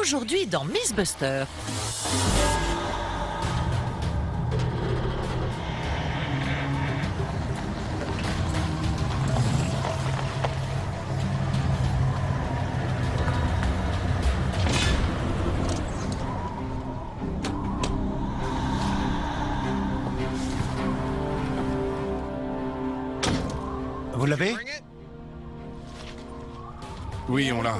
Aujourd'hui dans Mythbusters. Vous l'avez? Oui, on l'a.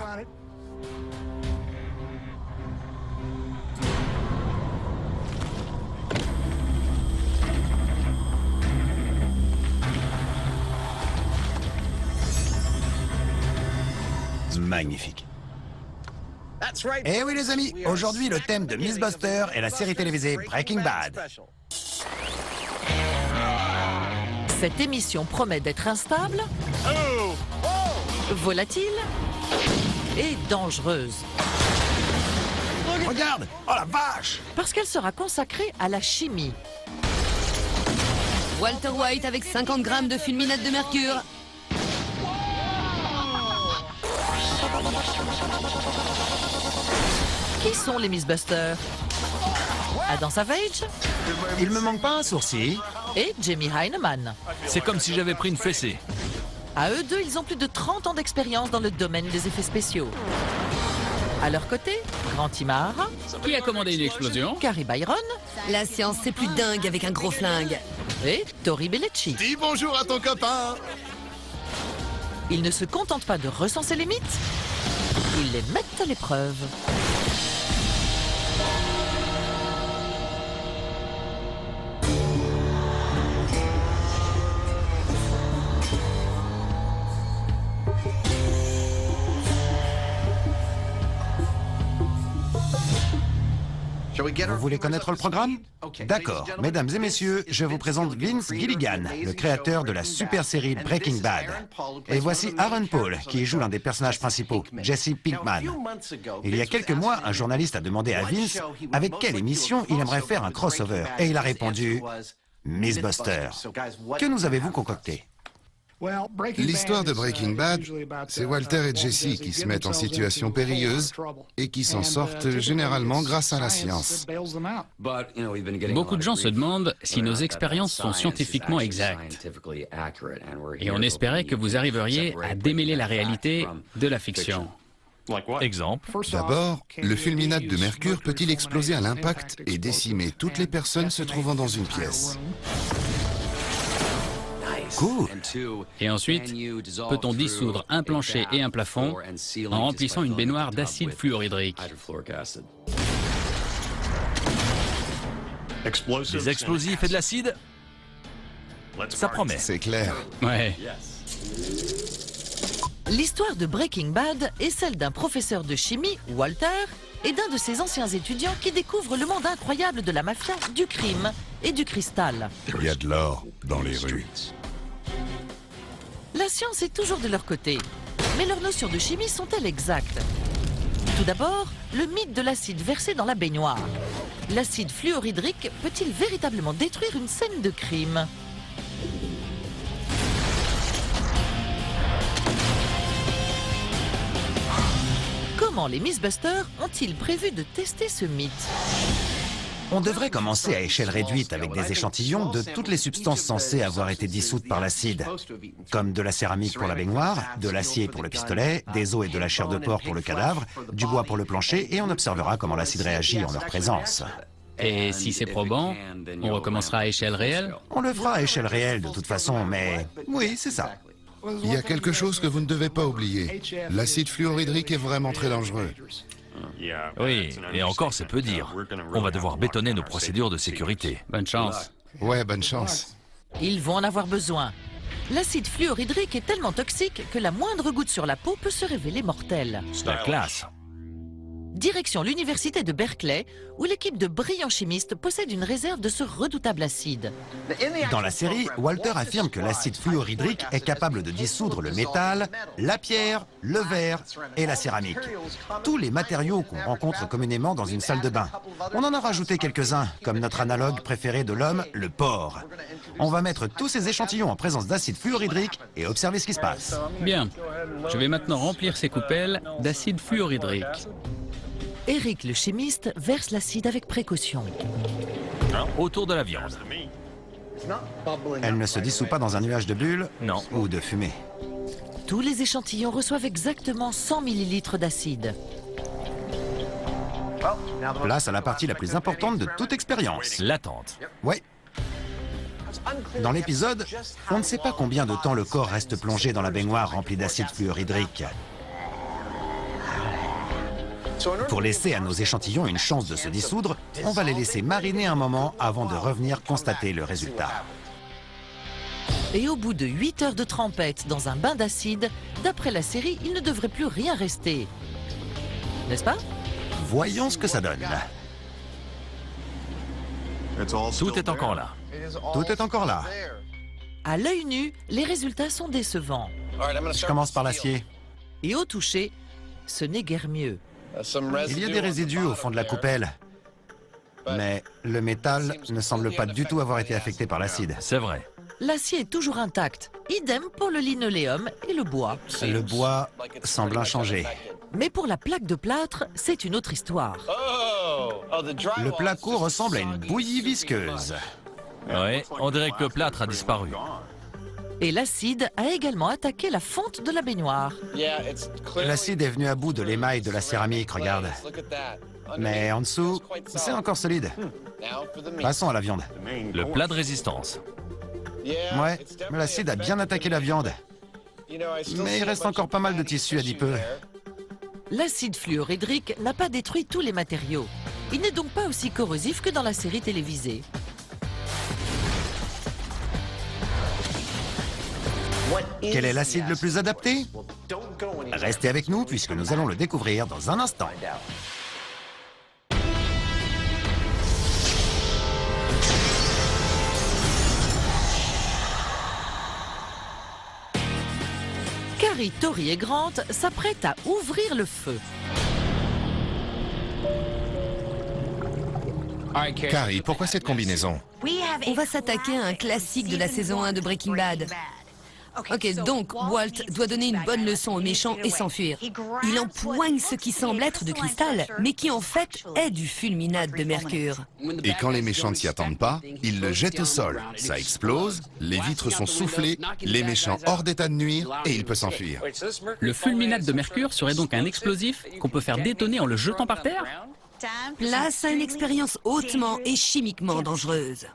Magnifique. Eh oui les amis, aujourd'hui le thème de Mythbusters est la série télévisée Breaking Bad. Cette émission promet d'être instable, volatile et dangereuse. Regarde! Oh la vache! Parce qu'elle sera consacrée à la chimie. Walter White avec 50 grammes de fulminate de mercure. Qui sont les Mythbusters? Adam Savage Il me manque pas un sourcil? et Jamie Heineman. C'est comme si j'avais pris une fessée. À eux deux, ils ont plus de 30 ans d'expérience dans le domaine des effets spéciaux. À leur côté, Grant Imahara, Qui a commandé une explosion? Carrie Byron La science, c'est plus dingue avec un gros flingue. et Tori Bellecci. Dis bonjour à ton copain. Ils ne se contentent pas de recenser les mythes, ils les mettent à l'épreuve. Vous voulez connaître le programme? D'accord. Mesdames et messieurs, je vous présente Vince Gilligan, le créateur de la super série Breaking Bad. Et voici Aaron Paul, qui joue l'un des personnages principaux, Jesse Pinkman. Il y a quelques mois, un journaliste a demandé à Vince avec quelle émission il aimerait faire un crossover. Et il a répondu Mythbusters. Que nous avez-vous concocté? L'histoire de Breaking Bad, c'est Walter et Jesse qui se mettent en situation périlleuse et qui s'en sortent généralement grâce à la science. Beaucoup de gens se demandent si nos expériences sont scientifiquement exactes. Et on espérait que vous arriveriez à démêler la réalité de la fiction. Exemple, D'abord, le fulminate de mercure peut-il exploser à l'impact et décimer toutes les personnes se trouvant dans une pièce? Cool. et ensuite, peut-on dissoudre un plancher et un plafond en remplissant une baignoire d'acide fluorhydrique? Des explosifs et de l'acide? Ça promet. C'est clair. Ouais. L'histoire de Breaking Bad est celle d'un professeur de chimie, Walter, et d'un de ses anciens étudiants qui découvrent le monde incroyable de la mafia, du crime et du cristal. Il y a de l'or dans les rues. La science est toujours de leur côté, mais leurs notions de chimie sont-elles exactes? Tout d'abord, le mythe de l'acide versé dans la baignoire. L'acide fluorhydrique peut-il véritablement détruire une scène de crime? Comment les Mythbusters ont-ils prévu de tester ce mythe? On devrait commencer à échelle réduite avec des échantillons de toutes les substances censées avoir été dissoutes par l'acide, comme de la céramique pour la baignoire, de l'acier pour le pistolet, des os et de la chair de porc pour le cadavre, du bois pour le plancher, et on observera comment l'acide réagit en leur présence. Et si c'est probant, on recommencera à échelle réelle? On le fera à échelle réelle de toute façon, mais oui, c'est ça. Il y a quelque chose que vous ne devez pas oublier. L'acide fluorhydrique est vraiment très dangereux. Oui, et encore c'est peu dire. On va devoir bétonner nos procédures de sécurité. Bonne chance. Ouais, bonne chance. Ils vont en avoir besoin. L'acide fluorhydrique est tellement toxique que la moindre goutte sur la peau peut se révéler mortelle. La classe. Direction l'université de Berkeley, où l'équipe de brillants chimistes possède une réserve de ce redoutable acide. Dans la série, Walter affirme que l'acide fluorhydrique est capable de dissoudre le métal, la pierre, le verre et la céramique. Tous les matériaux qu'on rencontre communément dans une salle de bain. On en a rajouté quelques-uns, comme notre analogue préféré de l'homme, le porc. On va mettre tous ces échantillons en présence d'acide fluorhydrique et observer ce qui se passe. Bien. Je vais maintenant remplir ces coupelles d'acide fluorhydrique. Eric le chimiste verse l'acide avec précaution. Autour de la viande. Elle ne se dissout pas dans un nuage de bulles Non. ou de fumée. Tous les échantillons reçoivent exactement 100 ml d'acide. Place à la partie la plus importante de toute expérience. L'attente. Ouais. Dans l'épisode, on ne sait pas combien de temps le corps reste plongé dans la baignoire remplie d'acide fluorhydrique. Pour laisser à nos échantillons une chance de se dissoudre, on va les laisser mariner un moment avant de revenir constater le résultat. Et au bout de 8 heures de trempette dans un bain d'acide, d'après la série, il ne devrait plus rien rester. N'est-ce pas? Voyons ce que ça donne. Tout est encore là. Tout est encore là. À l'œil nu, les résultats sont décevants. Je commence par l'acier. Et au toucher, ce n'est guère mieux. Il y a des résidus au fond de la coupelle. Mais le métal ne semble pas du tout avoir été affecté par l'acide. C'est vrai. L'acier est toujours intact. Idem pour le linoléum et le bois. Le bois semble inchangé. Mais pour la plaque de plâtre, c'est une autre histoire. Le placo ressemble à une bouillie visqueuse. Ouais, on dirait que le plâtre a disparu. Et l'acide a également attaqué la fonte de la baignoire. L'acide est venu à bout de l'émail de la céramique, regarde. Mais en dessous, c'est encore solide. Passons à la viande. Le plat de résistance. Ouais, mais l'acide a bien attaqué la viande. Mais il reste encore pas mal de tissu adipeux. L'acide fluorhydrique n'a pas détruit tous les matériaux. Il n'est donc pas aussi corrosif que dans la série télévisée. Quel est l'acide le plus adapté? Restez avec nous puisque nous allons le découvrir dans un instant. Carrie, Tori et Grant s'apprêtent à ouvrir le feu. Carrie, pourquoi cette combinaison? On va s'attaquer à un classique de la saison 1 de Breaking Bad. Ok, donc Walt doit donner une bonne leçon aux méchants et s'enfuir. Il empoigne ce qui semble être de cristal, mais qui en fait est du fulminate de mercure. Et quand les méchants ne s'y attendent pas, ils le jettent au sol. Ça explose, les vitres sont soufflées, les méchants hors d'état de nuire et il peut s'enfuir. Le fulminate de mercure serait donc un explosif qu'on peut faire détonner en le jetant par terre? Place à une expérience hautement et chimiquement dangereuse.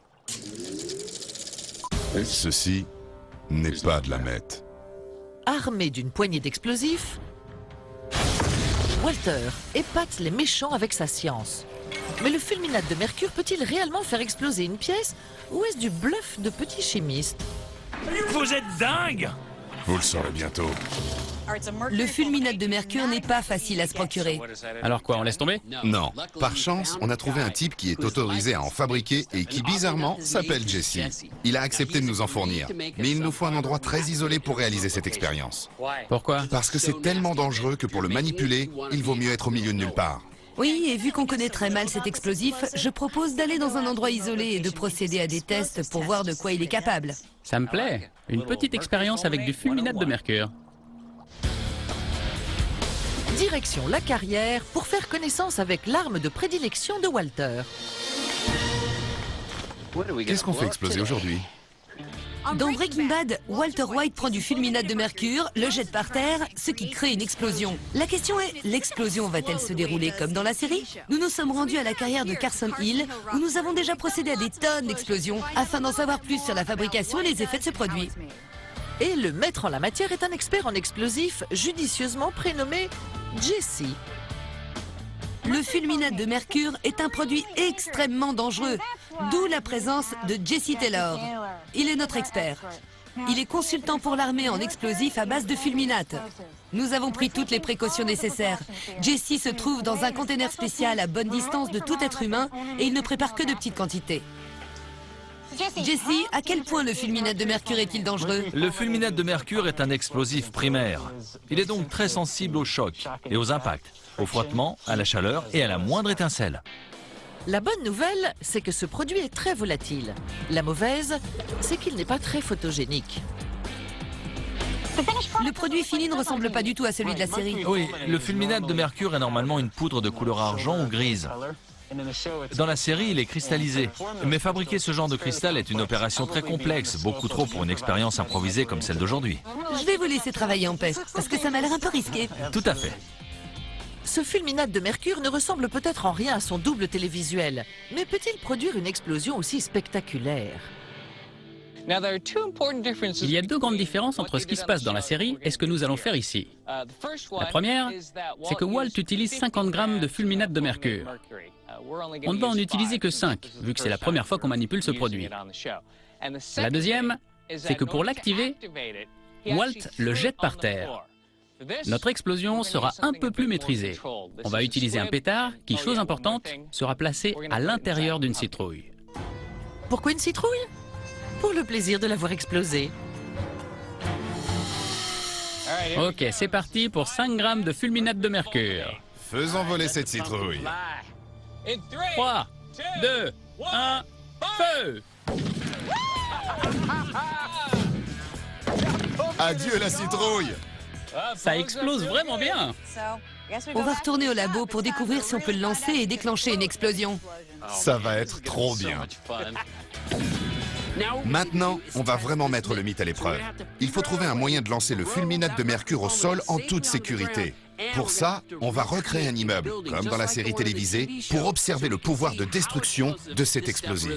Ceci n'est pas de la meth. Armé d'une poignée d'explosifs, Walter épate les méchants avec sa science. Mais le fulminate de mercure peut-il réellement faire exploser une pièce ou est-ce du bluff de petits chimistes? Vous êtes dingue! Vous le saurez bientôt. Le fulminate de mercure n'est pas facile à se procurer. Alors quoi, on laisse tomber? Non. Par chance, on a trouvé un type qui est autorisé à en fabriquer et qui, bizarrement, s'appelle Jesse. Il a accepté de nous en fournir. Mais il nous faut un endroit très isolé pour réaliser cette expérience. Pourquoi? Parce que c'est tellement dangereux que pour le manipuler, il vaut mieux être au milieu de nulle part. Oui, et vu qu'on connaît très mal cet explosif, je propose d'aller dans un endroit isolé et de procéder à des tests pour voir de quoi il est capable. Ça me plaît. Une petite expérience avec du fulminate de mercure. Direction la carrière pour faire connaissance avec l'arme de prédilection de Walter. Qu'est-ce qu'on fait exploser aujourd'hui? Dans Breaking Bad, Walter White prend du fulminate de mercure, le jette par terre, ce qui crée une explosion. La question est, l'explosion va-t-elle se dérouler comme dans la série? Nous nous sommes rendus à la carrière de Carson Hill, où nous avons déjà procédé à des tonnes d'explosions, afin d'en savoir plus sur la fabrication et les effets de ce produit. Et le maître en la matière est un expert en explosifs judicieusement prénommé Jesse. Le fulminate de mercure est un produit extrêmement dangereux, d'où la présence de Jesse Taylor. Il est notre expert. Il est consultant pour l'armée en explosifs à base de fulminate. Nous avons pris toutes les précautions nécessaires. Jesse se trouve dans un conteneur spécial à bonne distance de tout être humain et il ne prépare que de petites quantités. Jesse, à quel point le fulminate de mercure est-il dangereux? Le fulminate de mercure est un explosif primaire. Il est donc très sensible aux chocs et aux impacts, au frottement, à la chaleur et à la moindre étincelle. La bonne nouvelle, c'est que ce produit est très volatile. La mauvaise, c'est qu'il n'est pas très photogénique. Le produit fini ne ressemble pas du tout à celui de la série. Oui, le fulminate de mercure est normalement une poudre de couleur argent ou grise. Dans la série, il est cristallisé. Mais fabriquer ce genre de cristal est une opération très complexe, beaucoup trop pour une expérience improvisée comme celle d'aujourd'hui. Je vais vous laisser travailler en paix, parce que ça m'a l'air un peu risqué. Tout à fait. Ce fulminate de mercure ne ressemble peut-être en rien à son double télévisuel, mais peut-il produire une explosion aussi spectaculaire? Il y a deux grandes différences entre ce qui se passe dans la série et ce que nous allons faire ici. La première, c'est que Walt utilise 50 grammes de fulminate de mercure. On ne va en utiliser que 5, vu que c'est la première fois qu'on manipule ce produit. La deuxième, c'est que pour l'activer, Walt le jette par terre. Notre explosion sera un peu plus maîtrisée. On va utiliser un pétard qui, chose importante, sera placé à l'intérieur d'une citrouille. Pourquoi une citrouille? Pour le plaisir de la voir exploser. Ok, c'est parti pour 5 grammes de fulminate de mercure. Faisons voler cette citrouille. 3, 2, 1, feu! Adieu la citrouille! Ça explose vraiment bien! On va retourner au labo pour découvrir si on peut le lancer et déclencher une explosion. Ça va être trop bien. Maintenant, on va vraiment mettre le mythe à l'épreuve. Il faut trouver un moyen de lancer le fulminate de mercure au sol en toute sécurité. Pour ça, on va recréer un immeuble, comme dans la série télévisée, pour observer le pouvoir de destruction de cet explosif.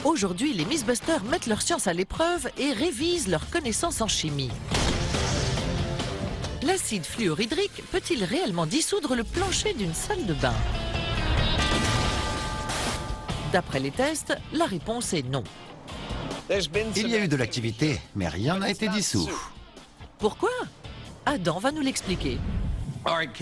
Aujourd'hui, les Mythbusters mettent leur science à l'épreuve et révisent leurs connaissances en chimie. L'acide fluorhydrique peut-il réellement dissoudre le plancher d'une salle de bain? D'après les tests, la réponse est non. Il y a eu de l'activité, mais rien n'a été dissous. Pourquoi? Adam va nous l'expliquer.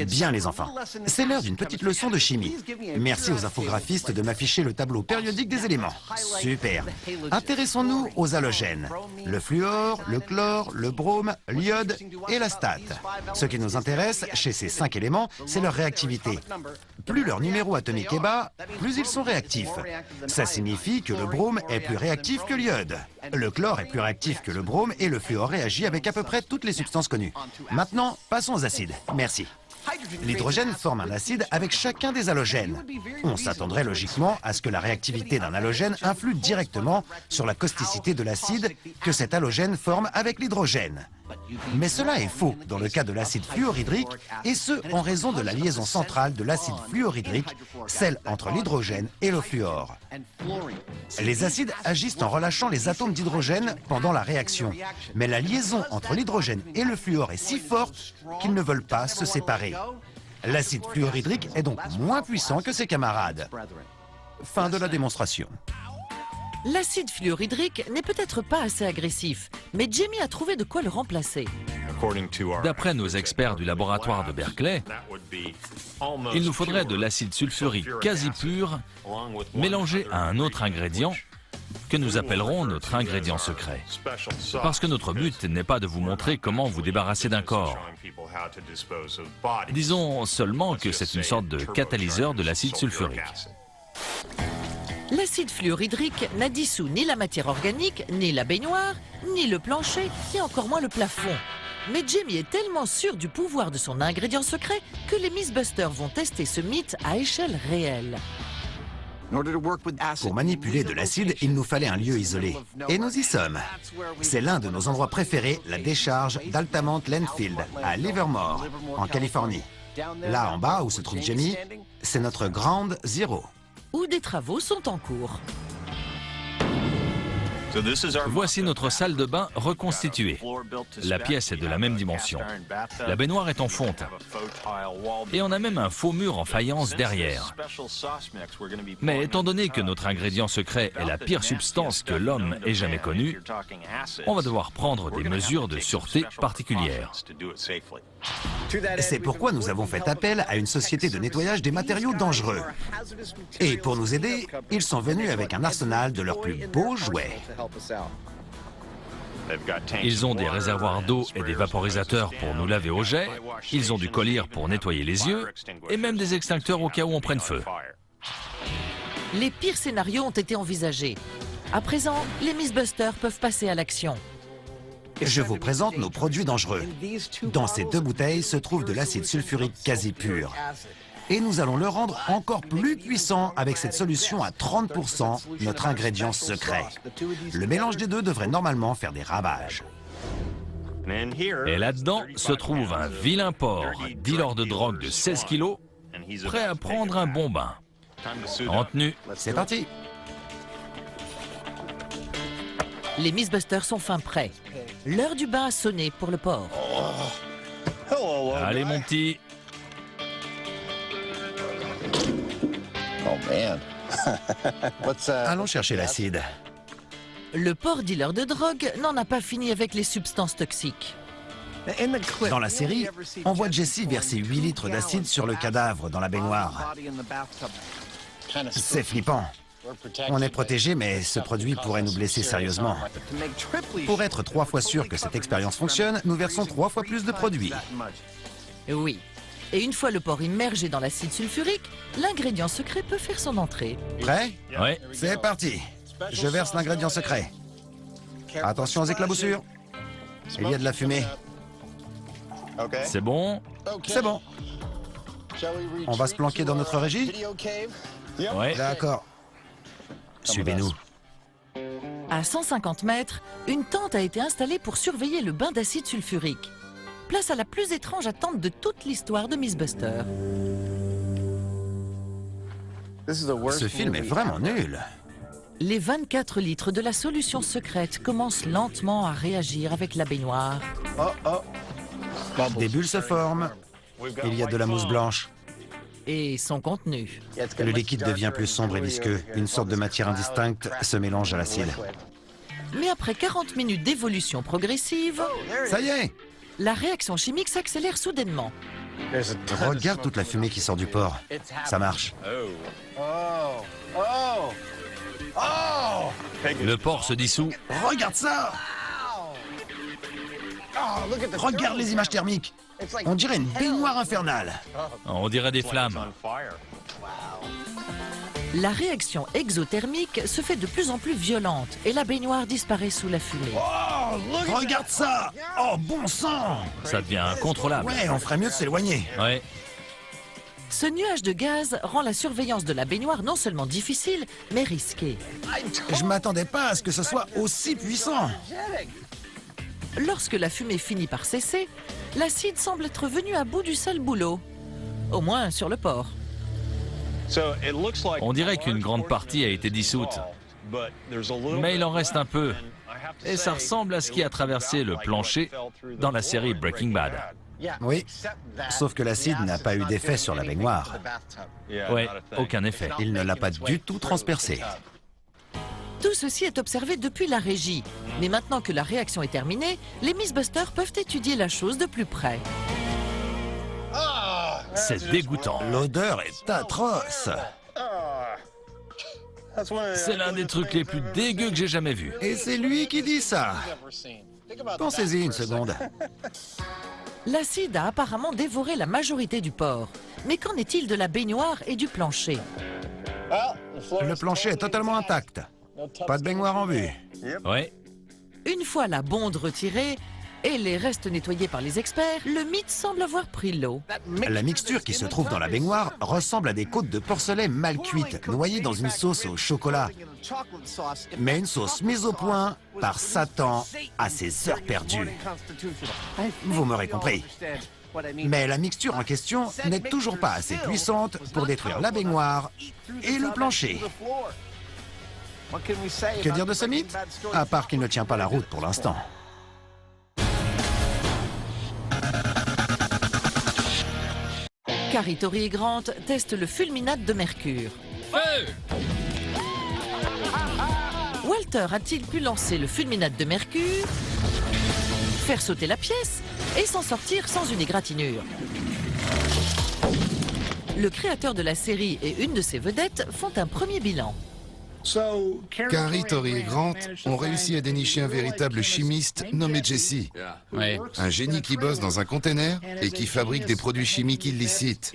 Bien les enfants, c'est l'heure d'une petite leçon de chimie. Merci aux infographistes de m'afficher le tableau périodique des éléments. Super. Intéressons-nous aux halogènes. Le fluor, le chlore, le brome, l'iode et la state. Ce qui nous intéresse chez ces 5 éléments, c'est leur réactivité. Plus leur numéro atomique est bas, plus ils sont réactifs. Ça signifie que le brome est plus réactif que l'iode. Le chlore est plus réactif que le brome et le fluor réagit avec à peu près toutes les substances connues. Maintenant, passons aux acides. Merci. L'hydrogène forme un acide avec chacun des halogènes. On s'attendrait logiquement à ce que la réactivité d'un halogène influe directement sur la causticité de l'acide que cet halogène forme avec l'hydrogène. Mais cela est faux dans le cas de l'acide fluorhydrique, et ce en raison de la liaison centrale de l'acide fluorhydrique, celle entre l'hydrogène et le fluor. Les acides agissent en relâchant les atomes d'hydrogène pendant la réaction, mais la liaison entre l'hydrogène et le fluor est si forte qu'ils ne veulent pas se séparer. L'acide fluorhydrique est donc moins puissant que ses camarades. Fin de la démonstration. L'acide fluorhydrique n'est peut-être pas assez agressif, mais Jamie a trouvé de quoi le remplacer. D'après nos experts du laboratoire de Berkeley, il nous faudrait de l'acide sulfurique quasi pur mélangé à un autre ingrédient que nous appellerons notre ingrédient secret. Parce que notre but n'est pas de vous montrer comment vous débarrasser d'un corps. Disons seulement que c'est une sorte de catalyseur de l'acide sulfurique. L'acide fluorhydrique n'a dissous ni la matière organique, ni la baignoire, ni le plancher, et encore moins le plafond. Mais Jamie est tellement sûr du pouvoir de son ingrédient secret que les Mythbusters vont tester ce mythe à échelle réelle. Pour manipuler de l'acide, il nous fallait un lieu isolé. Et nous y sommes. C'est l'un de nos endroits préférés, la décharge d'Altamont Landfill, à Livermore, en Californie. Là en bas, où se trouve Jamie, c'est notre Ground Zero. Où des travaux sont en cours. Voici notre salle de bain reconstituée. La pièce est de la même dimension. La baignoire est en fonte. Et on a même un faux mur en faïence derrière. Mais étant donné que notre ingrédient secret est la pire substance que l'homme ait jamais connue, on va devoir prendre des mesures de sûreté particulières. C'est pourquoi nous avons fait appel à une société de nettoyage des matériaux dangereux. Et pour nous aider, ils sont venus avec un arsenal de leurs plus beaux jouets. Ils ont des réservoirs d'eau et des vaporisateurs pour nous laver au jet. Ils ont du collyre pour nettoyer les yeux et même des extincteurs au cas où on prenne feu. Les pires scénarios ont été envisagés. À présent, les Mythbusters peuvent passer à l'action. Je vous présente nos produits dangereux. Dans ces 2 bouteilles se trouve de l'acide sulfurique quasi pur. Et nous allons le rendre encore plus puissant avec cette solution à 30%, notre ingrédient secret. Le mélange des deux devrait normalement faire des ravages. Et là-dedans se trouve un vilain porc, dealer de drogue de 16 kilos, prêt à prendre un bon bain. En tenue, C'est parti! Les Mythbusters sont fin prêts. L'heure du bain a sonné pour le porc. allez mon petit, Allons chercher l'acide. Le porc dealer de drogue n'en a pas fini avec les substances toxiques. Dans la série, on voit Jesse verser 8 litres d'acide sur le cadavre dans la baignoire. C'est flippant. On est protégé, mais ce produit pourrait nous blesser sérieusement. Pour être 3 fois sûr que cette expérience fonctionne, nous versons 3 fois plus de produit. Oui. Et une fois le porc immergé dans l'acide sulfurique, l'ingrédient secret peut faire son entrée. Prêt? ouais, C'est parti. Je verse l'ingrédient secret. Attention aux éclaboussures. Il y a de la fumée. c'est bon, C'est bon. On va se planquer dans notre régie? ouais, D'accord. Suivez-nous. À 150 mètres, une tente a été installée pour surveiller le bain d'acide sulfurique. Place à la plus étrange attente de toute l'histoire de Mythbusters. Ce film est vraiment nul. Les 24 litres de la solution secrète commencent lentement à réagir avec la baignoire. Des bulles se forment. Il y a de la mousse blanche. Et son contenu. Le liquide devient plus sombre et visqueux. Une sorte de matière indistincte se mélange à l'acide. Mais après 40 minutes d'évolution progressive, Ça y est! la réaction chimique s'accélère soudainement. Regarde toute la fumée qui sort du porc. Ça marche. le porc se dissout. Regarde ça! Regarde les images thermiques. On dirait une baignoire infernale. On dirait des flammes. La réaction exothermique se fait de plus en plus violente et la baignoire disparaît sous la fumée. Regarde ça! Oh, bon sang! Ça devient incontrôlable. Ouais, on ferait mieux de s'éloigner. Ouais, Ce nuage de gaz rend la surveillance de la baignoire non seulement difficile, mais risquée. Je m'attendais pas à ce que ce soit aussi puissant. Lorsque la fumée finit par cesser, l'acide semble être venu à bout du sale boulot. Au moins sur le porc. on dirait qu'une grande partie a été dissoute. Mais il en reste un peu. Et ça ressemble à ce qui a traversé le plancher dans la série Breaking Bad. Oui, sauf que l'acide n'a pas eu d'effet sur la baignoire. Ouais, aucun effet. Il ne l'a pas du tout transpercée. Tout ceci est observé depuis la régie. Mais maintenant que la réaction est terminée, les Mythbusters peuvent étudier la chose de plus près. C'est dégoûtant. L'odeur est atroce. C'est l'un des trucs les plus dégueux que j'ai jamais vus. Et c'est lui qui dit ça. Pensez-y une seconde. L'acide a apparemment dévoré la majorité du porc. Mais qu'en est-il de la baignoire et du plancher? Le plancher est totalement intact. Pas de baignoire en vue. Ouais, Une fois la bonde retirée et les restes nettoyés par les experts, le mythe semble avoir pris l'eau. La mixture qui se trouve dans la baignoire ressemble à des côtes de porcelet mal cuites, noyées dans une sauce au chocolat. Mais une sauce mise au point par Satan à ses heures perdues. Vous m'aurez compris. Mais la mixture en question n'est toujours pas assez puissante pour détruire la baignoire et le plancher. Que dire de ce mythe? À part qu'il ne tient pas la route pour l'instant. Carrie, Tori et Grant testent le fulminate de mercure. Walter a-t-il pu lancer le fulminate de mercure, faire sauter la pièce et s'en sortir sans une égratignure? Le créateur de la série et une de ses vedettes font un premier bilan. Carrie, Tori et Grant ont réussi à dénicher un véritable chimiste nommé Jesse. Ouais. Un génie qui bosse dans un container et qui fabrique des produits chimiques illicites.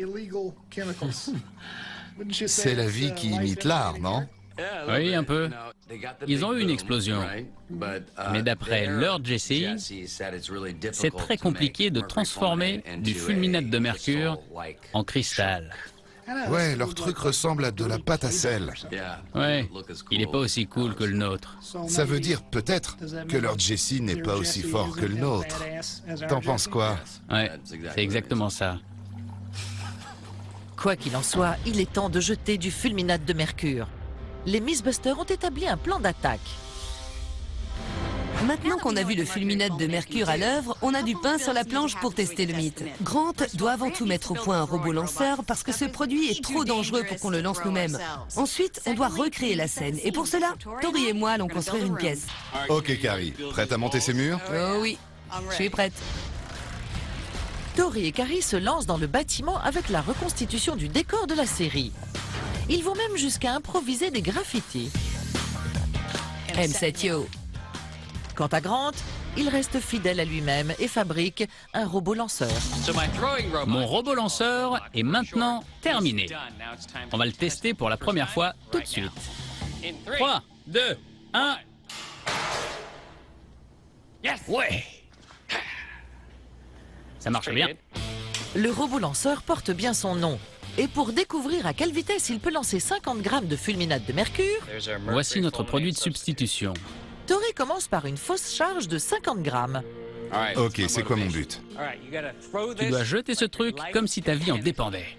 C'est la vie qui imite l'art, non? Oui, un peu. Ils ont eu une explosion. Mais d'après leur Jesse, c'est très compliqué de transformer du fulminate de mercure en cristal. Ouais, leur truc ressemble à de la pâte à sel. Ouais, il n'est pas aussi cool que le nôtre. Ça veut dire peut-être que leur Jesse n'est pas aussi fort que le nôtre. T'en penses quoi? Ouais, c'est exactement ça. Quoi qu'il en soit, il est temps de jeter du fulminate de mercure. Les Mythbusters ont établi un plan d'attaque. Maintenant qu'on a vu le fulminate de mercure à l'œuvre, on a du pain sur la planche pour tester le mythe. Grant doit avant tout mettre au point un robot lanceur parce que ce produit est trop dangereux pour qu'on le lance nous-mêmes. Ensuite, on doit recréer la scène. Et pour cela, Tori et moi allons construire une pièce. Ok, Carrie, prête à monter ces murs? Oh oui, je suis prête. Tori et Carrie se lancent dans le bâtiment avec la reconstitution du décor de la série. Ils vont même jusqu'à improviser des graffitis. M7 Yo. Quant à Grant, il reste fidèle à lui-même et fabrique un robot lanceur. Mon robot lanceur est maintenant terminé. On va le tester pour la première fois tout de suite. 3, 2, 1... Ouais! Ça marche bien. Le robot lanceur porte bien son nom. Et pour découvrir à quelle vitesse il peut lancer 50 grammes de fulminate de mercure, Voici notre produit de substitution. Tori commence par une fausse charge de 50 grammes. Ok, c'est quoi mon but? Tu dois jeter ce truc comme si ta vie en dépendait.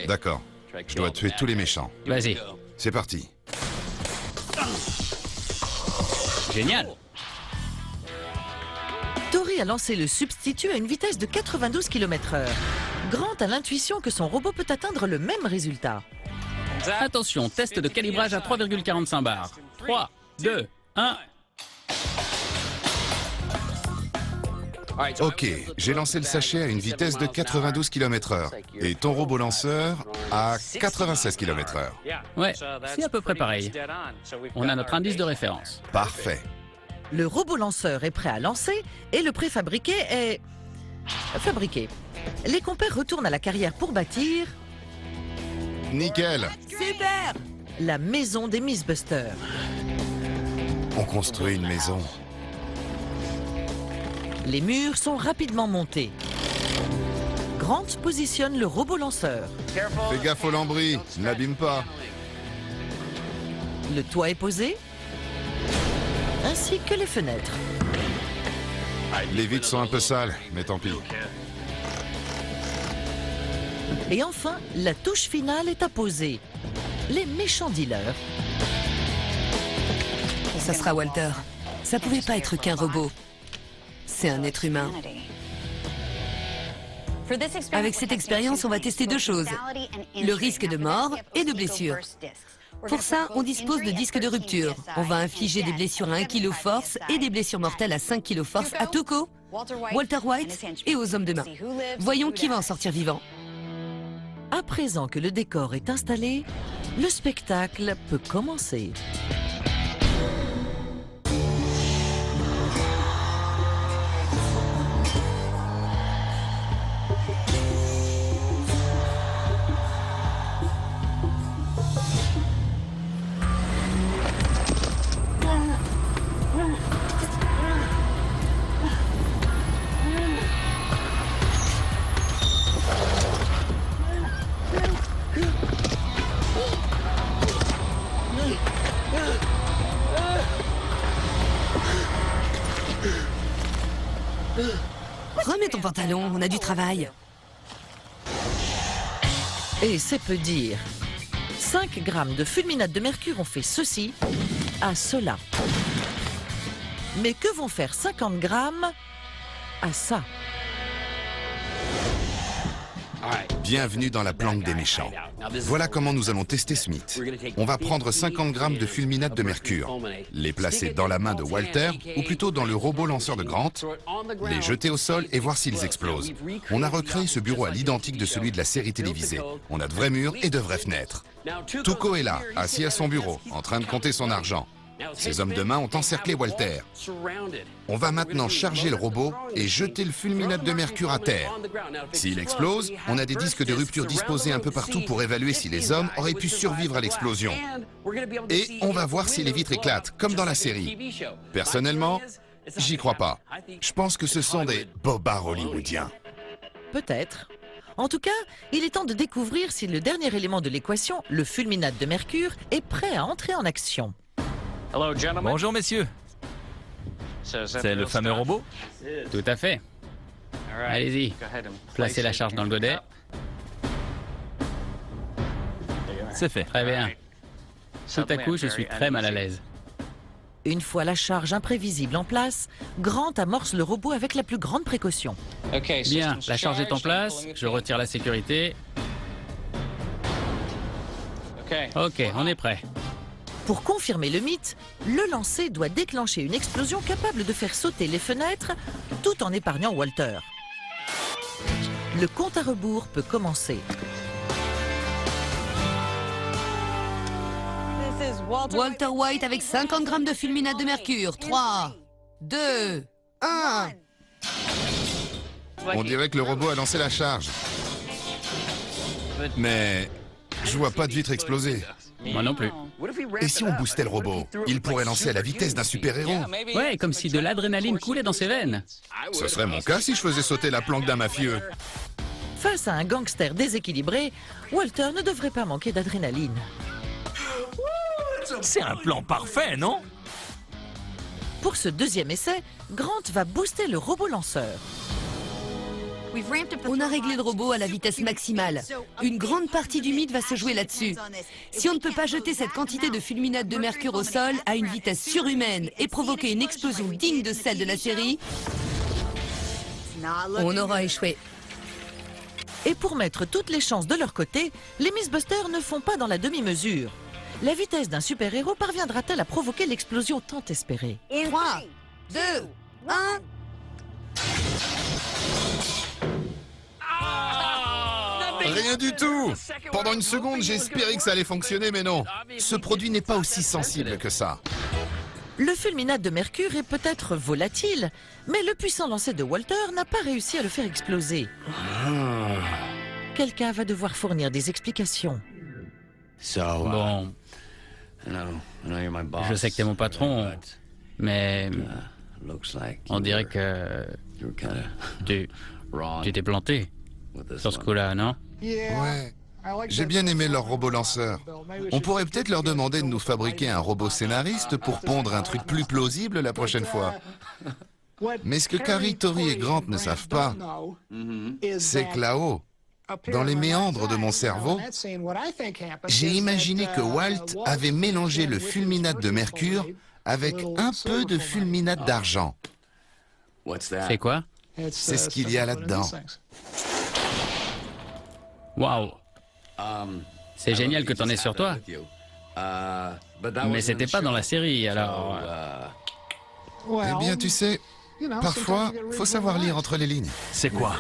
D'accord. Je dois tuer tous les méchants. Vas-y. C'est parti. Génial. Tori a lancé le substitut à une vitesse de 92 km/h. Grant a l'intuition que son robot peut atteindre le même résultat. Attention, test de calibrage à 3,45 bars. 3, 2, 1... Ok, j'ai lancé le sachet à une vitesse de 92 km/h et ton robot lanceur à 96 km/h. Ouais, c'est à peu près pareil. On a notre indice de référence. Parfait. Le robot lanceur est prêt à lancer et le préfabriqué est... fabriqué. Les compères retournent à la carrière pour bâtir... Nickel. Super! la maison des Mythbusters. On construit une maison. Les murs sont rapidement montés. Grant positionne le robot lanceur. Fais gaffe au lambris, ne l'abîme pas. Le toit est posé, ainsi que les fenêtres. Les vitres sont un peu sales, mais tant pis. Et enfin, la touche finale est à poser. Les méchants dealers. Ça sera Walter. Ça pouvait pas être qu'un robot. C'est un être humain. Avec cette expérience, on va tester deux choses. Le risque de mort et de blessure. Pour ça, on dispose de disques de rupture. On va infliger des blessures à 1 kg force et des blessures mortelles à 5 kg force à Tuco, Walter White et aux hommes de main. Voyons qui va en sortir vivant. À présent que le décor est installé, le spectacle peut commencer. Remets ton pantalon, on a du travail. Et c'est peu dire. 5 grammes de fulminate de mercure ont fait ceci à cela. Mais que vont faire 50 grammes à ça? Bienvenue dans la planque des méchants. Voilà comment nous allons tester ce mythe. On va prendre 50 grammes de fulminate de mercure, les placer dans la main de Walter, ou plutôt dans le robot lanceur de Grant, les jeter au sol et voir s'ils explosent. On a recréé ce bureau à l'identique de celui de la série télévisée. On a de vrais murs et de vraies fenêtres. Tuco est là, assis à son bureau, en train de compter son argent. Ces hommes de main ont encerclé Walter. On va maintenant charger le robot et jeter le fulminate de mercure à terre. S'il explose, on a des disques de rupture disposés un peu partout pour évaluer si les hommes auraient pu survivre à l'explosion. Et on va voir si les vitres éclatent, comme dans la série. Personnellement, j'y crois pas. Je pense que ce sont des bobards hollywoodiens. Peut-être. En tout cas, il est temps de découvrir si le dernier élément de l'équation, le fulminate de mercure, est prêt à entrer en action. Bonjour messieurs. C'est le fameux robot? Tout à fait. Allez-y, placez la charge dans le godet. C'est fait. Très bien. Tout à coup, je suis très mal à l'aise. Une fois la charge imprévisible en place, Grant amorce le robot avec la plus grande précaution. Bien, la charge est en place, je retire la sécurité. Ok, on est prêt. Pour confirmer le mythe, le lancer doit déclencher une explosion capable de faire sauter les fenêtres tout en épargnant Walter. Le compte à rebours peut commencer. Walter White avec 50 grammes de fulminate de mercure. 3, 2, 1. On dirait que le robot a lancé la charge. Mais je vois pas de vitre exploser. Moi non plus. Et si on boostait le robot, il pourrait lancer à la vitesse d'un super-héros. Ouais, comme si de l'adrénaline coulait dans ses veines. Ce serait mon cas si je faisais sauter la planque d'un mafieux. Face à un gangster déséquilibré, Walter ne devrait pas manquer d'adrénaline. C'est un plan parfait, non? Pour ce deuxième essai, Grant va booster le robot lanceur. On a réglé le robot à la vitesse maximale. Une grande partie du mythe va se jouer là-dessus. Si on ne peut pas jeter cette quantité de fulminate de mercure au sol à une vitesse surhumaine et provoquer une explosion digne de celle de la série, on aura échoué. Et pour mettre toutes les chances de leur côté, les Mythbusters ne font pas dans la demi-mesure. La vitesse d'un super-héros parviendra-t-elle à provoquer l'explosion tant espérée? 3, 2, 1... Rien du tout! Pendant une seconde, j'ai espéré que ça allait fonctionner, mais non. Ce produit n'est pas aussi sensible que ça. Le fulminate de mercure est peut-être volatile, mais le puissant lancer de Walter n'a pas réussi à le faire exploser. Quelqu'un va devoir fournir des explications. Bon, je sais que t'es mon patron, mais on dirait que tu t'es planté sur ce coup-là, non? Ouais. J'ai bien aimé leur robot lanceur. On pourrait peut-être leur demander de nous fabriquer un robot scénariste pour pondre un truc plus plausible la prochaine fois. Mais ce que Carrie, Tori et Grant ne savent pas, c'est que là-haut, dans les méandres de mon cerveau, j'ai imaginé que Walt avait mélangé le fulminate de mercure avec un peu de fulminate d'argent. C'est quoi? C'est ce qu'il y a là-dedans. Waouh! C'est génial que t'en aies sur toi. Mais c'était pas dans la série, alors... Eh bien, tu sais, parfois, faut savoir lire entre les lignes. C'est quoi?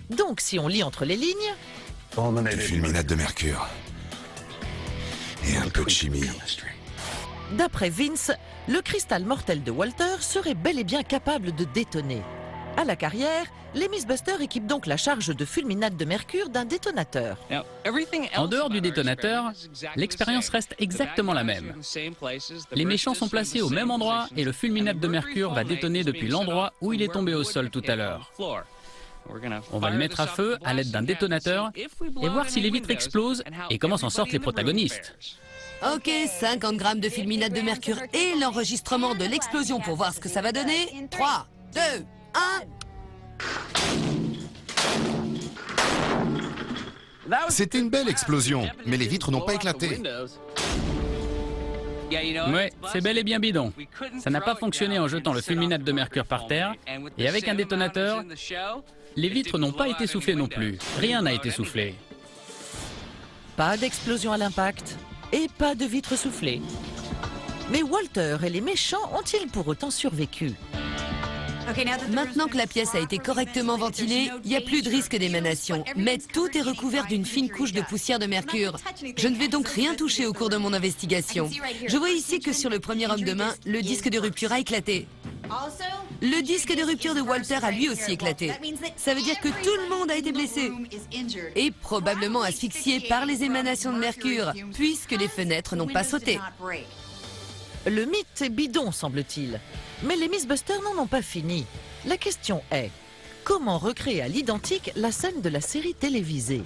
Donc, si on lit entre les lignes, Du fulminate de mercure. Et un peu de chimie. d'après Vince, le cristal mortel de Walter serait bel et bien capable de détonner. À la carrière, les Mythbusters équipent donc la charge de fulminate de mercure d'un détonateur. En dehors du détonateur, l'expérience reste exactement la même. Les méchants sont placés au même endroit et le fulminate de mercure va détonner depuis l'endroit où il est tombé au sol tout à l'heure. On va le mettre à feu à l'aide d'un détonateur et voir si les vitres explosent et comment s'en sortent les protagonistes. Ok, 50 grammes de fulminate de mercure et l'enregistrement de l'explosion pour voir ce que ça va donner. 3, 2, 1... C'était une belle explosion, mais les vitres n'ont pas éclaté. Ouais, c'est bel et bien bidon. Ça n'a pas fonctionné en jetant le fulminate de mercure par terre, et avec un détonateur, les vitres n'ont pas été soufflées non plus. Rien n'a été soufflé. Pas d'explosion à l'impact et pas de vitres soufflées. Mais Walter et les méchants ont-ils pour autant survécu? Maintenant que la pièce a été correctement ventilée, il n'y a plus de risque d'émanation. Mais tout est recouvert d'une fine couche de poussière de mercure. Je ne vais donc rien toucher au cours de mon investigation. Je vois ici que sur le premier homme de main, le disque de rupture a éclaté. Le disque de rupture de Walter a lui aussi éclaté. Ça veut dire que tout le monde a été blessé. Et probablement asphyxié par les émanations de mercure, puisque les fenêtres n'ont pas sauté. Le mythe est bidon, semble-t-il. Mais les Mythbusters n'en ont pas fini. La question est, comment recréer à l'identique la scène de la série télévisée?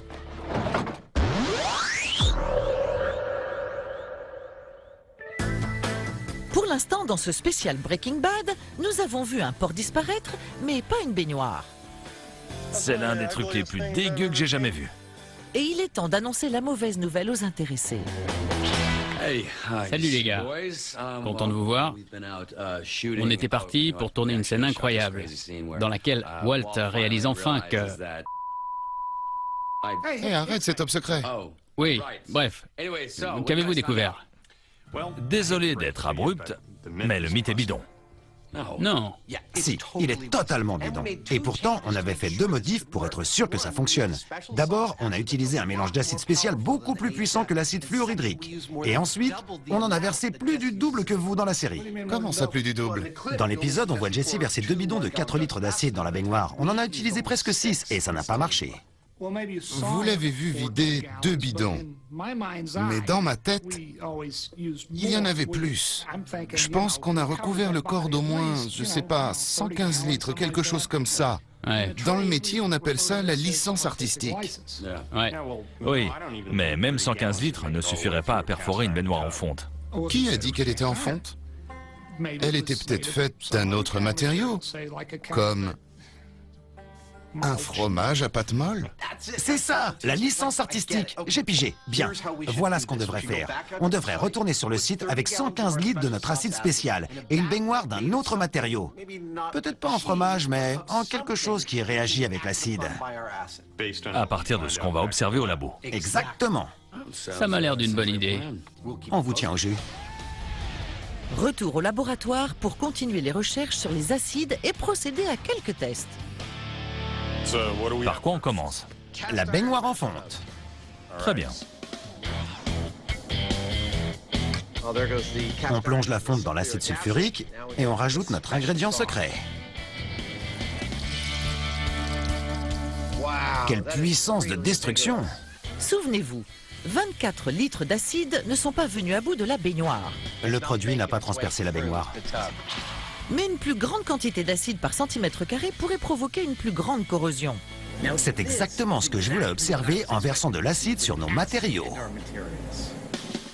Pour l'instant, dans ce spécial Breaking Bad, nous avons vu un porc disparaître, mais pas une baignoire. C'est l'un des trucs les plus dégueux que j'ai jamais vus. Et il est temps d'annoncer la mauvaise nouvelle aux intéressés. Salut les gars, content de vous voir. On était parti pour tourner une scène incroyable, dans laquelle Walt réalise enfin que... Hé, arrête, c'est top secret. Oui, bref, qu'avez-vous découvert? Désolé d'être abrupt, mais le mythe est bidon. Non, Si, il est totalement bidon. Et pourtant, on avait fait 2 modifs pour être sûr que ça fonctionne. D'abord, on a utilisé un mélange d'acide spécial beaucoup plus puissant que l'acide fluorhydrique. Et ensuite, on en a versé plus du double que vous dans la série. Comment ça, plus du double? Dans l'épisode, on voit Jesse verser 2 bidons de 4 litres d'acide dans la baignoire. On en a utilisé presque 6 et ça n'a pas marché. Vous l'avez vu vider 2 bidons. Mais dans ma tête, il y en avait plus. Je pense qu'on a recouvert le corps d'au moins, je sais pas, 115 litres, quelque chose comme ça. ouais, Dans le métier, on appelle ça la licence artistique. ouais. Oui, mais même 115 litres ne suffirait pas à perforer une baignoire en fonte. Qui a dit qu'elle était en fonte? Elle était peut-être faite d'un autre matériau, comme un fromage à pâte molle. C'est ça, la licence artistique. J'ai pigé. Bien. Voilà ce qu'on devrait faire. On devrait retourner sur le site avec 115 litres de notre acide spécial et une baignoire d'un autre matériau. Peut-être pas en fromage, mais en quelque chose qui réagit avec l'acide. À partir de ce qu'on va observer au labo. Exactement. Ça m'a l'air d'une bonne idée. On vous tient au jus. Retour au laboratoire pour continuer les recherches sur les acides et procéder à quelques tests. Par quoi on commence? La baignoire en fonte. Très bien. On plonge la fonte dans l'acide sulfurique et on rajoute notre ingrédient secret. Quelle puissance de destruction! Souvenez-vous, 24 litres d'acide ne sont pas venus à bout de la baignoire. Le produit n'a pas transpercé la baignoire. Mais une plus grande quantité d'acide par centimètre carré pourrait provoquer une plus grande corrosion. C'est exactement ce que je voulais observer en versant de l'acide sur nos matériaux.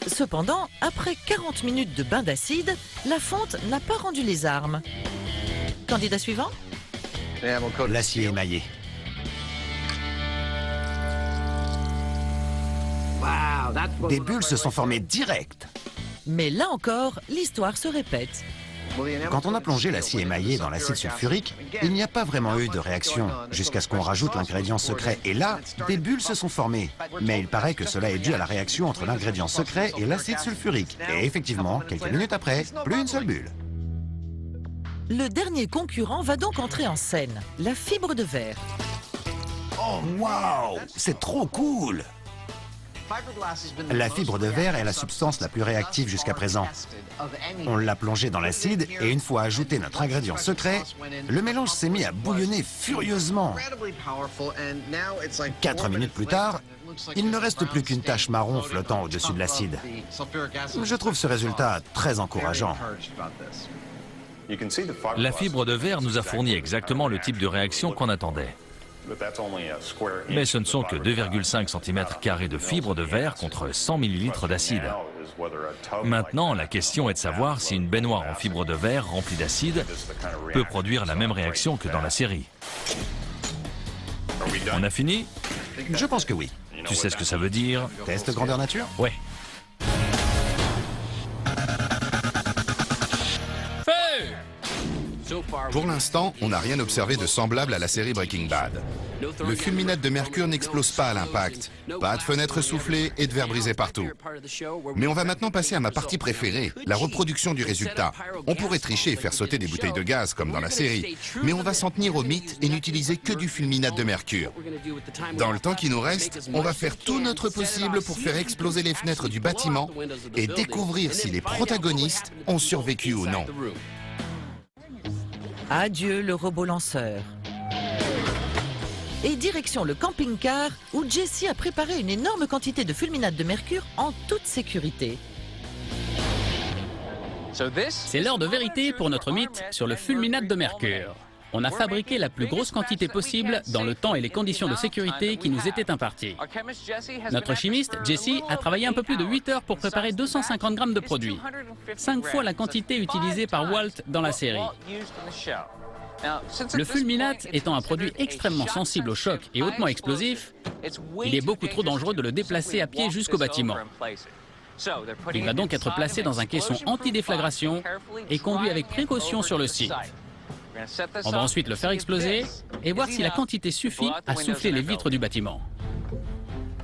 Cependant, après 40 minutes de bain d'acide, la fonte n'a pas rendu les armes. Candidat suivant? L'acier émaillé. Des bulles se sont formées direct. Mais là encore, l'histoire se répète. Quand on a plongé l'acier émaillé dans l'acide sulfurique, il n'y a pas vraiment eu de réaction, jusqu'à ce qu'on rajoute l'ingrédient secret. Et là, des bulles se sont formées. Mais il paraît que cela est dû à la réaction entre l'ingrédient secret et l'acide sulfurique. Et effectivement, quelques minutes après, plus une seule bulle. Le dernier concurrent va donc entrer en scène, la fibre de verre. Oh, waouh! C'est trop cool! La fibre de verre est la substance la plus réactive jusqu'à présent. On l'a plongée dans l'acide et une fois ajouté notre ingrédient secret, le mélange s'est mis à bouillonner furieusement. 4 minutes plus tard, il ne reste plus qu'une tache marron flottant au-dessus de l'acide. Je trouve ce résultat très encourageant. La fibre de verre nous a fourni exactement le type de réaction qu'on attendait. Mais ce ne sont que 2,5 cm² de fibre de verre contre 100 ml d'acide. Maintenant, la question est de savoir si une baignoire en fibre de verre remplie d'acide peut produire la même réaction que dans la série. On a fini? Je pense que oui. Tu sais ce que ça veut dire? Test grandeur nature? Ouais. Pour l'instant, on n'a rien observé de semblable à la série Breaking Bad. Le fulminate de mercure n'explose pas à l'impact. Pas de fenêtres soufflées et de verres brisés partout. Mais on va maintenant passer à ma partie préférée, la reproduction du résultat. On pourrait tricher et faire sauter des bouteilles de gaz comme dans la série, mais on va s'en tenir au mythe et n'utiliser que du fulminate de mercure. Dans le temps qui nous reste, on va faire tout notre possible pour faire exploser les fenêtres du bâtiment et découvrir si les protagonistes ont survécu ou non. Adieu le robot lanceur. Et direction le camping-car où Jessie a préparé une énorme quantité de fulminate de mercure en toute sécurité. C'est l'heure de vérité pour notre mythe sur le fulminate de mercure. On a fabriqué la plus grosse quantité possible dans le temps et les conditions de sécurité qui nous étaient imparties. Notre chimiste, Jessie, a travaillé un peu plus de 8 heures pour préparer 250 grammes de produit. 5 fois la quantité utilisée par Walt dans la série. Le fulminate étant un produit extrêmement sensible au choc et hautement explosif, il est beaucoup trop dangereux de le déplacer à pied jusqu'au bâtiment. Il va donc être placé dans un caisson anti-déflagration et conduit avec précaution sur le site. On va ensuite le faire exploser et voir si la quantité suffit à souffler les vitres du bâtiment.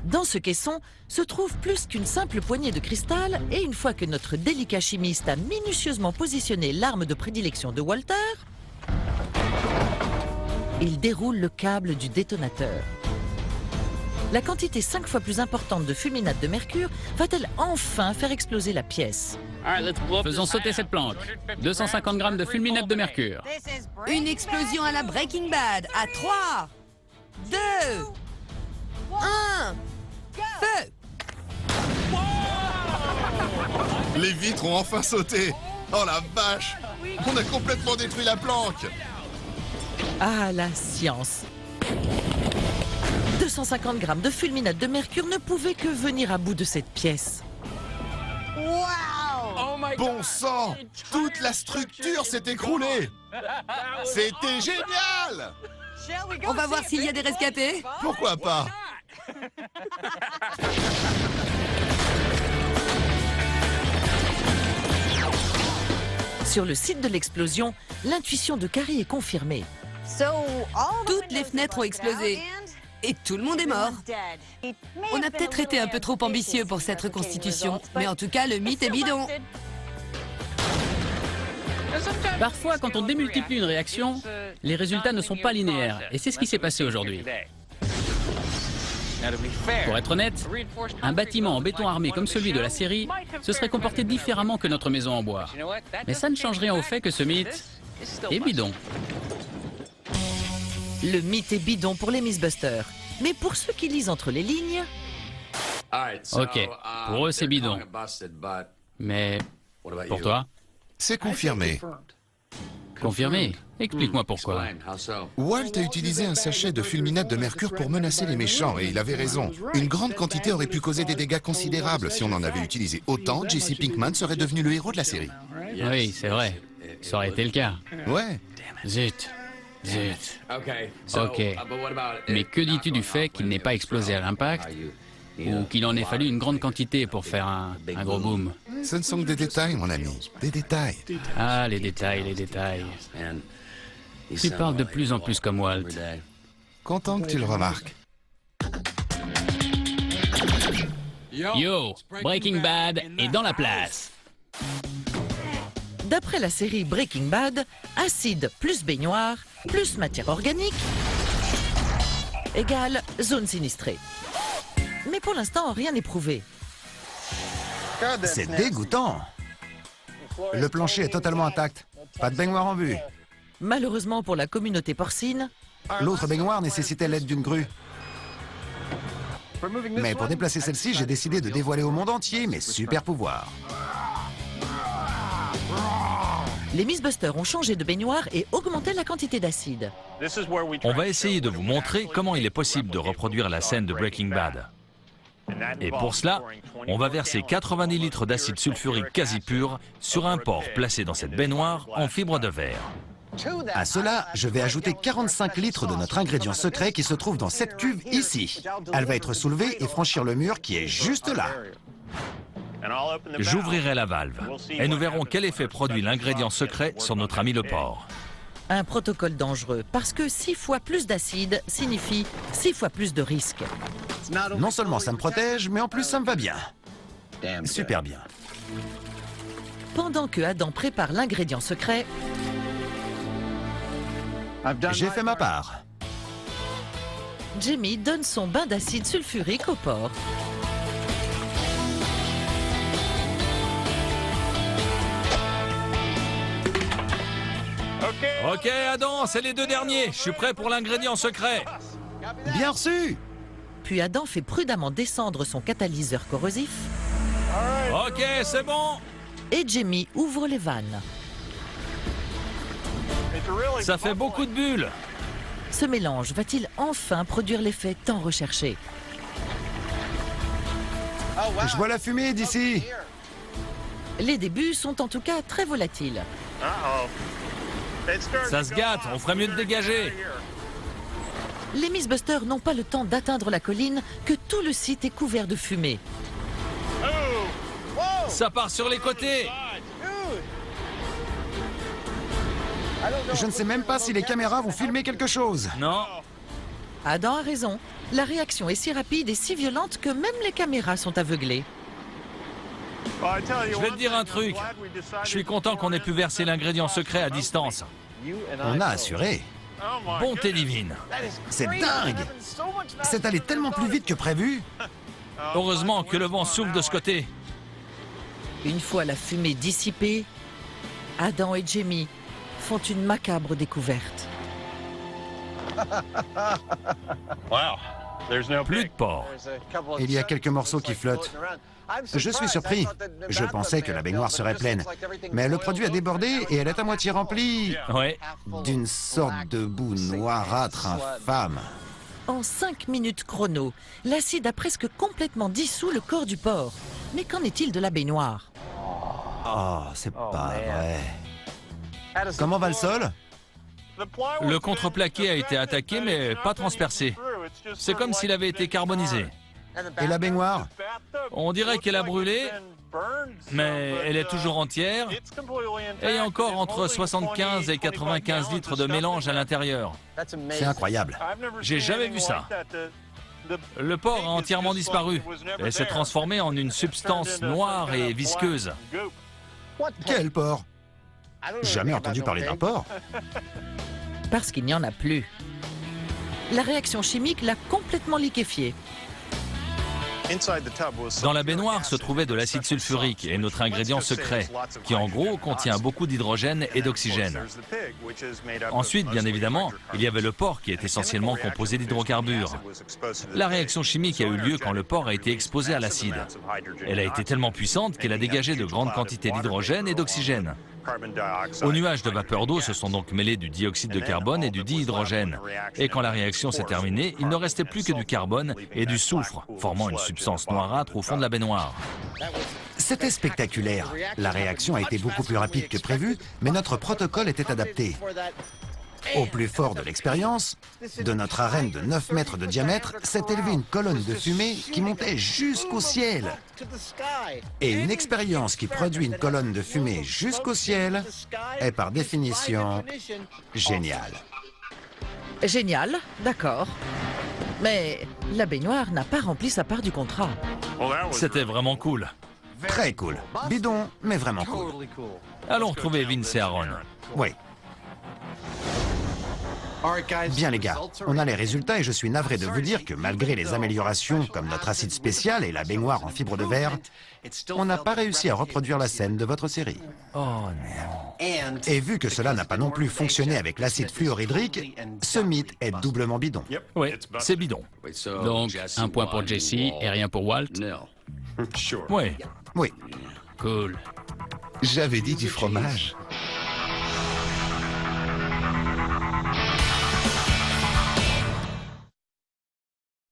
Dans ce caisson se trouve plus qu'une simple poignée de cristal et une fois que notre délicat chimiste a minutieusement positionné l'arme de prédilection de Walter, il déroule le câble du détonateur. La quantité 5 fois plus importante de fulminate de mercure va-t-elle enfin faire exploser la pièce? Faisons sauter cette planque. 250 grammes de fulminate de mercure. Une explosion à la Breaking Bad à 3, 2, 1, feu! Les vitres ont enfin sauté. Oh la vache! On a complètement détruit la planque. Ah, la science! 250 grammes de fulminate de mercure ne pouvaient que venir à bout de cette pièce. Bon sang! Toute la structure s'est écroulée. C'était génial! On va voir s'il y a des rescapés. Pourquoi pas? Sur le site de l'explosion, l'intuition de Carrie est confirmée. Toutes les fenêtres ont explosé. Et tout le monde est mort. On a peut-être été un peu trop ambitieux pour cette reconstitution, mais en tout cas, le mythe est bidon. Parfois, quand on démultiplie une réaction, les résultats ne sont pas linéaires. Et c'est ce qui s'est passé aujourd'hui. Pour être honnête, un bâtiment en béton armé comme celui de la série se serait comporté différemment que notre maison en bois. Mais ça ne change rien au fait que ce mythe est bidon. Le mythe est bidon pour les Mythbusters. Mais pour ceux qui lisent entre les lignes... Ok, pour eux c'est bidon. Mais pour toi? C'est confirmé. Confirmé. Explique-moi pourquoi. Walt a utilisé un sachet de fulminate de mercure pour menacer les méchants, et il avait raison. Une grande quantité aurait pu causer des dégâts considérables. Si on en avait utilisé autant, Jesse Pinkman serait devenu le héros de la série. Oui, c'est vrai. Ça aurait été le cas. Ouais. Zut. Zut. Ok. Mais que dis-tu du fait qu'il n'ait pas explosé à l'impact ou qu'il en ait fallu une grande quantité pour faire un gros boom? Ce ne sont que des détails, mon ami. Des détails. Ah, les détails, les détails. Tu parles de plus en plus comme Walt. Content que tu le remarques. Yo, Breaking Bad est dans la place. D'après la série Breaking Bad, acide plus baignoire plus matière organique égale zone sinistrée. Mais pour l'instant, rien n'est prouvé. C'est dégoûtant. Le plancher est totalement intact. Pas de baignoire en vue. Malheureusement pour la communauté porcine, L'autre baignoire nécessitait l'aide d'une grue. Mais pour déplacer celle-ci, j'ai décidé de dévoiler au monde entier mes super pouvoirs. les Mythbusters ont changé de baignoire et augmenté la quantité d'acide. On va essayer de vous montrer comment il est possible de reproduire la scène de Breaking Bad. Et pour cela, on va verser 90 litres d'acide sulfurique quasi pur sur un porc placé dans cette baignoire en fibre de verre. À cela, je vais ajouter 45 litres de notre ingrédient secret qui se trouve dans cette cuve ici. Elle va être soulevée et franchir le mur qui est juste là. J'ouvrirai la valve et nous verrons quel effet produit l'ingrédient secret sur notre ami le porc. Un protocole dangereux, parce que 6 fois plus d'acide signifie 6 fois plus de risques. Non seulement ça me protège, mais en plus ça me va bien. Super bien. Pendant que Adam prépare l'ingrédient secret, J'ai fait ma part. Jamie donne son bain d'acide sulfurique au porc. Ok, Adam, c'est les 2 derniers. Je suis prêt pour l'ingrédient secret. Bien reçu! Puis Adam fait prudemment descendre son catalyseur corrosif Ok, c'est bon. et Jamie ouvre les vannes. Ça fait beaucoup de bulles. Ce mélange va-t-il enfin produire l'effet tant recherché? Je vois la fumée d'ici. Les débuts sont en tout cas très volatiles. Ça se gâte, on ferait mieux de dégager. Les Mythbusters n'ont pas le temps d'atteindre la colline que tout le site est couvert de fumée. Ça part sur les côtés. Je ne sais même pas si les caméras vont filmer quelque chose. Non. Adam a raison. La réaction est si rapide et si violente que même les caméras sont aveuglées. Je vais te dire un truc. Je suis content qu'on ait pu verser l'ingrédient secret à distance. On a assuré. Bonté divine. C'est dingue! C'est allé tellement plus vite que prévu. Heureusement que le vent souffle de ce côté. Une fois la fumée dissipée, Adam et Jamie font une macabre découverte. Plus de porc. Il y a quelques morceaux qui flottent. Je suis surpris. Je pensais que la baignoire serait pleine. Mais le produit a débordé et elle est à moitié remplie Ouais. d'une sorte de boue noirâtre infâme. En 5 minutes chrono, l'acide a presque complètement dissous le corps du porc. Mais qu'en est-il de la baignoire? Oh, c'est pas vrai. Comment va le sol? Le contreplaqué a été attaqué mais pas transpercé. C'est comme s'il avait été carbonisé. Et la baignoire? On dirait qu'elle a brûlé, mais elle est toujours entière et il y a encore entre 75 et 95 litres de mélange à l'intérieur. C'est incroyable. J'ai jamais vu ça. Le porc a entièrement disparu et s'est transformé en une substance noire et visqueuse. Quel porc? Jamais entendu parler d'un porc. Parce qu'il n'y en a plus. La réaction chimique l'a complètement liquéfié. Dans la baignoire se trouvait de l'acide sulfurique et notre ingrédient secret, qui en gros contient beaucoup d'hydrogène et d'oxygène. Ensuite, bien évidemment, il y avait le porc qui est essentiellement composé d'hydrocarbures. La réaction chimique a eu lieu quand le porc a été exposé à l'acide. Elle a été tellement puissante qu'elle a dégagé de grandes quantités d'hydrogène et d'oxygène. Aux nuages de vapeur d'eau se sont donc mêlés du dioxyde de carbone et du dihydrogène. Et quand la réaction s'est terminée, il ne restait plus que du carbone et du soufre, formant une substance noirâtre au fond de la baignoire. C'était spectaculaire. La réaction a été beaucoup plus rapide que prévu, mais notre protocole était adapté. Au plus fort de l'expérience, de notre arène de 9 mètres de diamètre s'est élevée une colonne de fumée qui montait jusqu'au ciel. Et une expérience qui produit une colonne de fumée jusqu'au ciel est par définition géniale. Génial, d'accord. Mais la baignoire n'a pas rempli sa part du contrat. C'était vraiment cool. Très cool. Bidon, mais vraiment cool. Allons retrouver Vince et Aaron. Oui. Bien les gars, on a les résultats et je suis navré de vous dire que malgré les améliorations comme notre acide spécial et la baignoire en fibre de verre, on n'a pas réussi à reproduire la scène de votre série. Oh non. Et vu que cela n'a pas non plus fonctionné avec l'acide fluorhydrique, ce mythe est doublement bidon. Oui, c'est bidon. Donc, un point pour Jesse et rien pour Walt. Oui. Oui. Cool. J'avais dit du fromage.